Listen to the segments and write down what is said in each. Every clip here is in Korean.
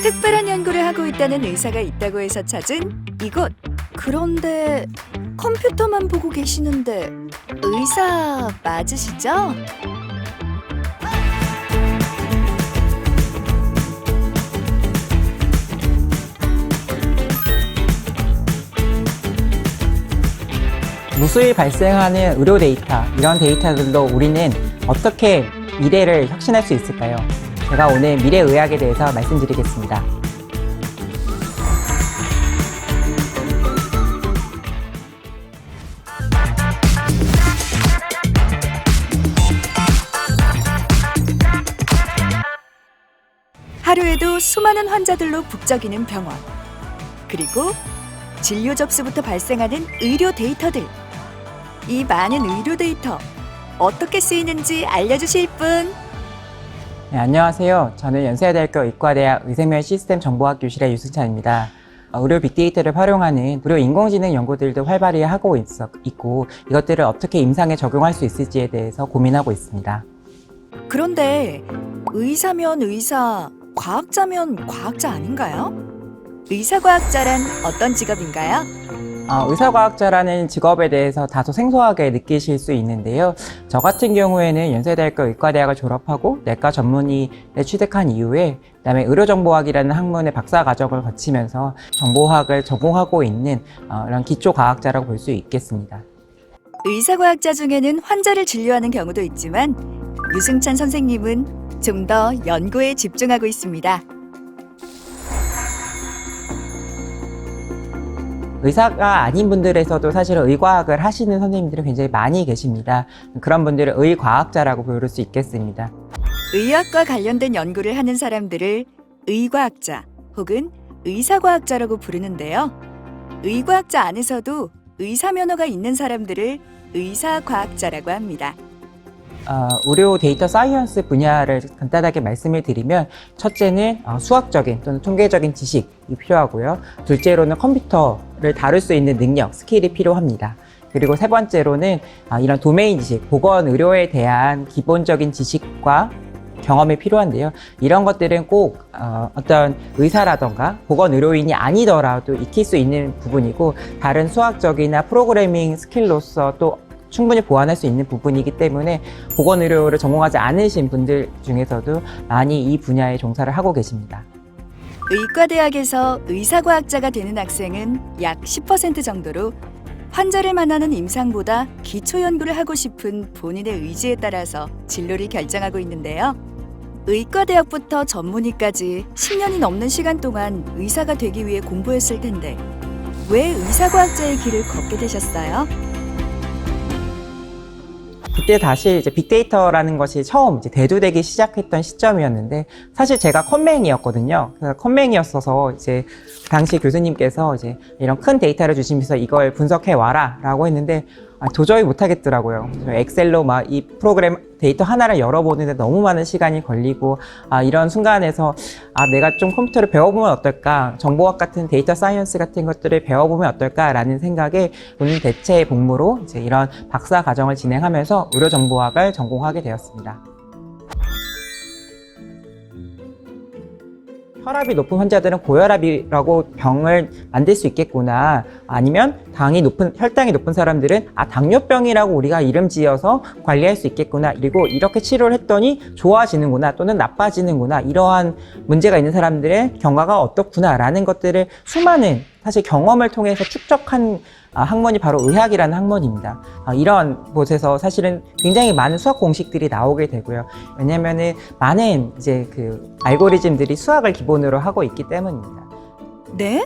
특별한 연구를 하고 있다는 의사가 있다고 해서 찾은 이곳. 그런데 컴퓨터만 보고 계시는데 의사 맞으시죠? 무수히 발생하는 의료 데이터, 이런 데이터들로 우리는 어떻게 미래를 혁신할 수 있을까요? 제가 오늘 미래의학에 대해서 말씀드리겠습니다. 하루에도 수많은 환자들로 북적이는 병원. 그리고 진료 접수부터 발생하는 의료 데이터들. 이 많은 의료 데이터 어떻게 쓰이는지 알려주실 분? 네, 안녕하세요. 저는 연세대학교 의과대학 의생면 시스템 정보학 교실의 유승찬입니다. 의료 빅데이터를 활용하는 의료 인공지능 연구들도 활발히 하고 있고 이것들을 어떻게 임상에 적용할 수 있을지에 대해서 고민하고 있습니다. 그런데 의사면 의사, 과학자면 과학자 아닌가요? 의사과학자란 어떤 직업인가요? 의사과학자라는 직업에 대해서 다소 생소하게 느끼실 수 있는데요. 저 같은 경우에는 연세대학교 의과대학을 졸업하고 내과 전문의에 취득한 이후에 그다음에 의료정보학이라는 학문의 박사과정을 거치면서 정보학을 전공하고 있는 이런 기초과학자라고 볼 수 있겠습니다. 의사과학자 중에는 환자를 진료하는 경우도 있지만 유승찬 선생님은 좀 더 연구에 집중하고 있습니다. 의사가 아닌 분들에서도 사실 의과학을 하시는 선생님들이 굉장히 많이 계십니다. 그런 분들을 의과학자라고 부를 수 있겠습니다. 의학과 관련된 연구를 하는 사람들을 의과학자 혹은 의사과학자라고 부르는데요. 의과학자 안에서도 의사 면허가 있는 사람들을 의사과학자라고 합니다. 의료 데이터 사이언스 분야를 간단하게 말씀을 드리면 첫째는 수학적인 또는 통계적인 지식이 필요하고요. 둘째로는 컴퓨터를 다룰 수 있는 능력, 스킬이 필요합니다. 그리고 세 번째로는 이런 도메인 지식, 보건의료에 대한 기본적인 지식과 경험이 필요한데요. 이런 것들은 꼭 어떤 의사라던가 보건의료인이 아니더라도 익힐 수 있는 부분이고 다른 수학적이나 프로그래밍 스킬로서 또 충분히 보완할 수 있는 부분이기 때문에 보건의료를 전공하지 않으신 분들 중에서도 많이 이 분야에 종사를 하고 계십니다. 의과대학에서 의사과학자가 되는 학생은 약 10% 정도로 환자를 만나는 임상보다 기초연구를 하고 싶은 본인의 의지에 따라서 진로를 결정하고 있는데요. 의과대학부터 전문의까지 10년이 넘는 시간 동안 의사가 되기 위해 공부했을 텐데 왜 의사과학자의 길을 걷게 되셨어요? 그때 다시 이제 빅데이터라는 것이 처음 이제 대두되기 시작했던 시점이었는데 사실 제가 컴맹이었거든요. 그래서 컴맹이었어서 이제 당시 교수님께서 이제 이런 큰 데이터를 주시면서 이걸 분석해 와라라고 했는데 도저히 못하겠더라고요. 엑셀로 막 이 프로그램 데이터 하나를 열어보는데 너무 많은 시간이 걸리고 이런 순간에서 내가 좀 컴퓨터를 배워보면 어떨까, 정보학 같은 데이터 사이언스 같은 것들을 배워보면 어떨까라는 생각에 오늘 대체 복무로 이제 이런 박사 과정을 진행하면서 의료정보학을 전공하게 되었습니다. 혈압이 높은 환자들은 고혈압이라고 병을 만들 수 있겠구나, 아니면 혈당이 높은 사람들은 당뇨병이라고 우리가 이름 지어서 관리할 수 있겠구나, 그리고 이렇게 치료를 했더니 좋아지는구나 또는 나빠지는구나, 이러한 문제가 있는 사람들의 경과가 어떻구나 라는 것들을 수많은 사실 경험을 통해서 축적한 학문이 바로 의학이라는 학문입니다. 이런 곳에서 사실은 굉장히 많은 수학 공식들이 나오게 되고요. 왜냐면은 많은 이제 그 알고리즘들이 수학을 기본으로 하고 있기 때문입니다. 네?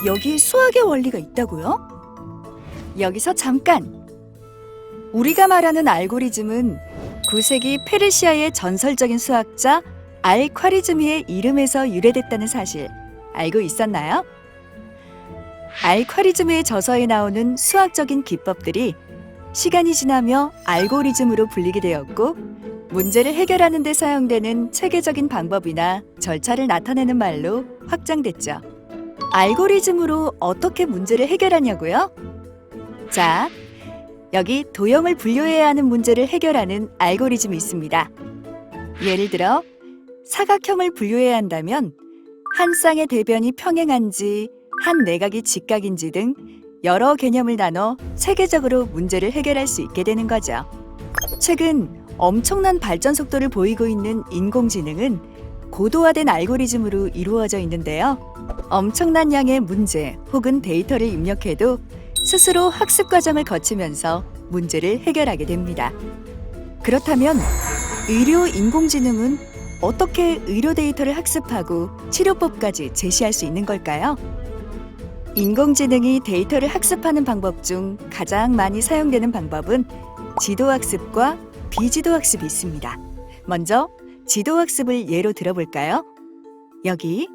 여기 수학의 원리가 있다고요? 여기서 잠깐! 우리가 말하는 알고리즘은 9세기 페르시아의 전설적인 수학자 알콰리즈미의 이름에서 유래됐다는 사실 알고 있었나요? 알콰리즘의 저서에 나오는 수학적인 기법들이 시간이 지나며 알고리즘으로 불리게 되었고 문제를 해결하는 데 사용되는 체계적인 방법이나 절차를 나타내는 말로 확장됐죠. 알고리즘으로 어떻게 문제를 해결하냐고요? 자, 여기 도형을 분류해야 하는 문제를 해결하는 알고리즘이 있습니다. 예를 들어 사각형을 분류해야 한다면 한 쌍의 대변이 평행한지, 한 내각이 직각인지 등 여러 개념을 나눠 체계적으로 문제를 해결할 수 있게 되는 거죠. 최근 엄청난 발전 속도를 보이고 있는 인공지능은 고도화된 알고리즘으로 이루어져 있는데요. 엄청난 양의 문제 혹은 데이터를 입력해도 스스로 학습 과정을 거치면서 문제를 해결하게 됩니다. 그렇다면 의료 인공지능은 어떻게 의료 데이터를 학습하고 치료법까지 제시할 수 있는 걸까요? 인공지능이 데이터를 학습하는 방법 중 가장 많이 사용되는 방법은 지도학습과 비지도학습이 있습니다. 먼저 지도학습을 예로 들어볼까요? 여기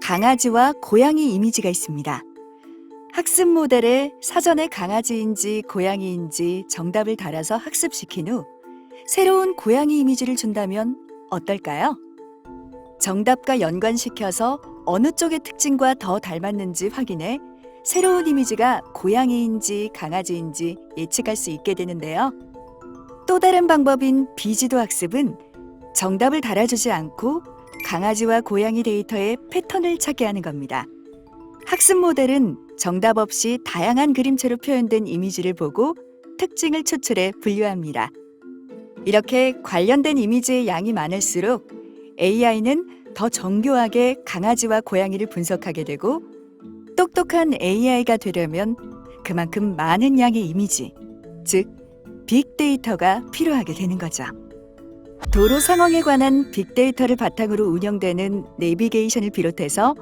강아지와 고양이 이미지가 있습니다. 학습 모델에 사전에 강아지인지 고양이인지 정답을 달아서 학습시킨 후 새로운 고양이 이미지를 준다면 어떨까요? 정답과 연관시켜서 어느 쪽의 특징과 더 닮았는지 확인해 새로운 이미지가 고양이인지 강아지인지 예측할 수 있게 되는데요. 또 다른 방법인 비지도 학습은 정답을 달아주지 않고 강아지와 고양이 데이터의 패턴을 찾게 하는 겁니다. 학습 모델은 정답 없이 다양한 그림체로 표현된 이미지를 보고 특징을 추출해 분류합니다. 이렇게 관련된 이미지의 양이 많을수록 AI는 더 정교하게 강아지와 고양이를 분석하게 되고 똑똑한 AI가 되려면 그만큼 많은 양의 이미지, 즉 빅데이터가 필요하게 되는 거죠. 도로 상황에 관한 빅데이터를 바탕으로 운영되는 내비게이션을 비롯해서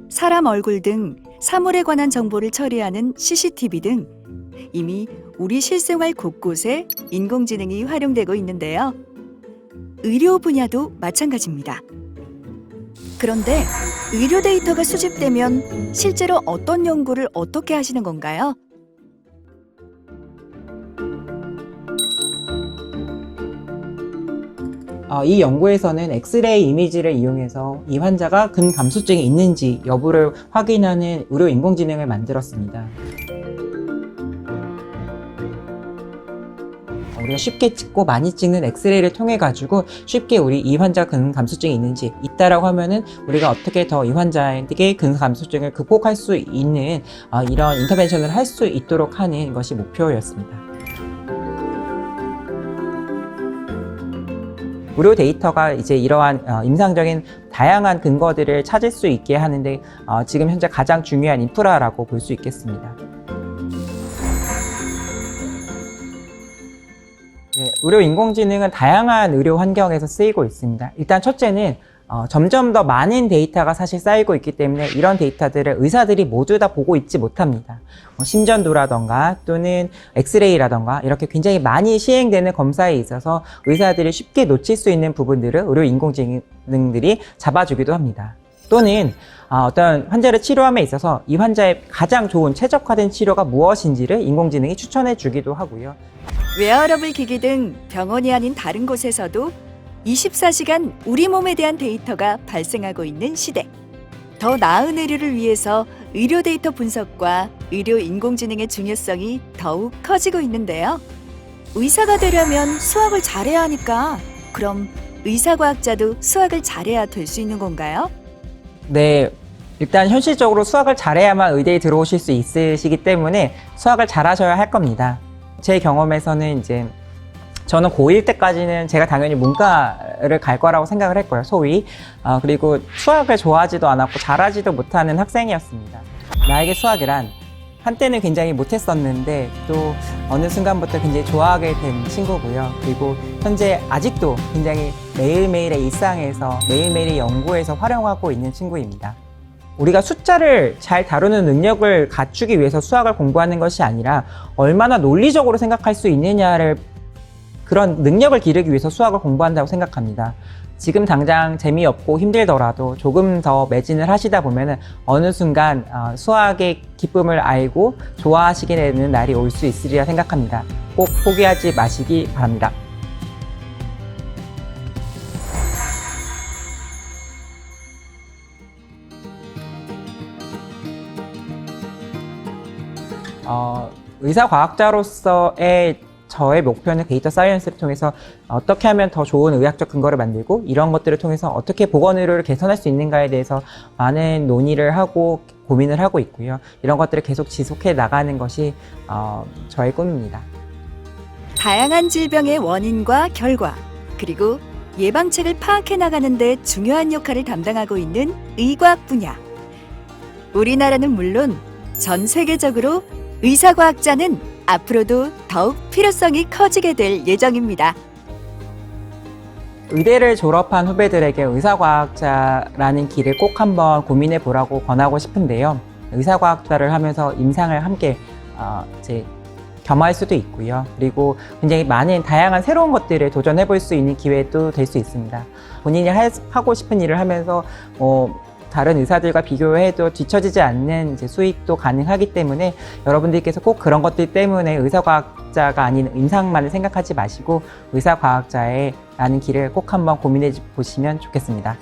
사람 얼굴 등 사물에 관한 정보를 처리하는 CCTV 등 이미 우리 실생활 곳곳에 인공지능이 활용되고 있는데요. 의료 분야도 마찬가지입니다. 그런데 의료 데이터가 수집되면 실제로 어떤 연구를 어떻게 하시는 건가요? 이 연구에서는 엑스레이 이미지를 이용해서 이 환자가 근감수증이 있는지 여부를 확인하는 의료 인공지능을 만들었습니다. 우리가 쉽게 찍고 많이 찍는 엑스레이를 통해 가지고 쉽게 우리 이 환자 근감수증이 있는지 있다라고 하면은 우리가 어떻게 더 이 환자에게 근감수증을 극복할 수 있는 이런 인터벤션을 할 수 있도록 하는 것이 목표였습니다. 의료 데이터가 이제 이러한 임상적인 다양한 근거들을 찾을 수 있게 하는데 지금 현재 가장 중요한 인프라라고 볼 수 있겠습니다. 네, 의료 인공지능은 다양한 의료 환경에서 쓰이고 있습니다. 일단 첫째는 점점 더 많은 데이터가 사실 쌓이고 있기 때문에 이런 데이터들을 의사들이 모두 다 보고 있지 못합니다. 심전도라던가 또는 엑스레이라던가 이렇게 굉장히 많이 시행되는 검사에 있어서 의사들이 쉽게 놓칠 수 있는 부분들을 의료 인공지능들이 잡아주기도 합니다. 또는 어떤 환자를 치료함에 있어서 이 환자의 가장 좋은 최적화된 치료가 무엇인지를 인공지능이 추천해 주기도 하고요. 웨어러블 기기 등 병원이 아닌 다른 곳에서도 24시간 우리 몸에 대한 데이터가 발생하고 있는 시대. 더 나은 의료를 위해서 의료 데이터 분석과 의료 인공지능의 중요성이 더욱 커지고 있는데요. 의사가 되려면 수학을 잘해야 하니까 그럼 의사과학자도 수학을 잘해야 될 수 있는 건가요? 네, 일단 현실적으로 수학을 잘해야만 의대에 들어오실 수 있으시기 때문에 수학을 잘하셔야 할 겁니다. 제 경험에서는 이제 저는 고1 때까지는 제가 당연히 문과를 갈 거라고 생각을 했고요, 소위. 그리고 수학을 좋아하지도 않았고 잘하지도 못하는 학생이었습니다. 나에게 수학이란 한때는 굉장히 못했었는데 또 어느 순간부터 굉장히 좋아하게 된 친구고요. 그리고 현재 아직도 굉장히 매일매일의 일상에서 매일매일의 연구에서 활용하고 있는 친구입니다. 우리가 숫자를 잘 다루는 능력을 갖추기 위해서 수학을 공부하는 것이 아니라 얼마나 논리적으로 생각할 수 있느냐를 그런 능력을 기르기 위해서 수학을 공부한다고 생각합니다. 지금 당장 재미없고 힘들더라도 조금 더 매진을 하시다 보면 어느 순간 수학의 기쁨을 알고 좋아하시게 되는 날이 올 수 있으리라 생각합니다. 꼭 포기하지 마시기 바랍니다. 의사과학자로서의 저의 목표는 데이터 사이언스를 통해서 어떻게 하면 더 좋은 의학적 근거를 만들고 이런 것들을 통해서 어떻게 보건 의료를 개선할 수 있는가에 대해서 많은 논의를 하고 고민을 하고 있고요. 이런 것들을 계속 지속해 나가는 것이 저의 꿈입니다. 다양한 질병의 원인과 결과, 그리고 예방책을 파악해 나가는 데 중요한 역할을 담당하고 있는 의과학 분야. 우리나라는 물론 전 세계적으로 의사과학자는 앞으로도 더욱 필요성이 커지게 될 예정입니다. 의대를 졸업한 후배들에게 의사과학자라는 길을 꼭 한번 고민해 보라고 권하고 싶은데요. 의사과학자를 하면서 임상을 함께 이제 겸할 수도 있고요. 그리고 굉장히 많은 다양한 새로운 것들을 도전해 볼 수 있는 기회도 될 수 있습니다. 본인이 하고 싶은 일을 하면서 다른 의사들과 비교해도 뒤처지지 않는 이제 수익도 가능하기 때문에 여러분들께서 꼭 그런 것들 때문에 의사과학자가 아닌 임상만을 생각하지 마시고 의사과학자라는 길을 꼭 한번 고민해 보시면 좋겠습니다.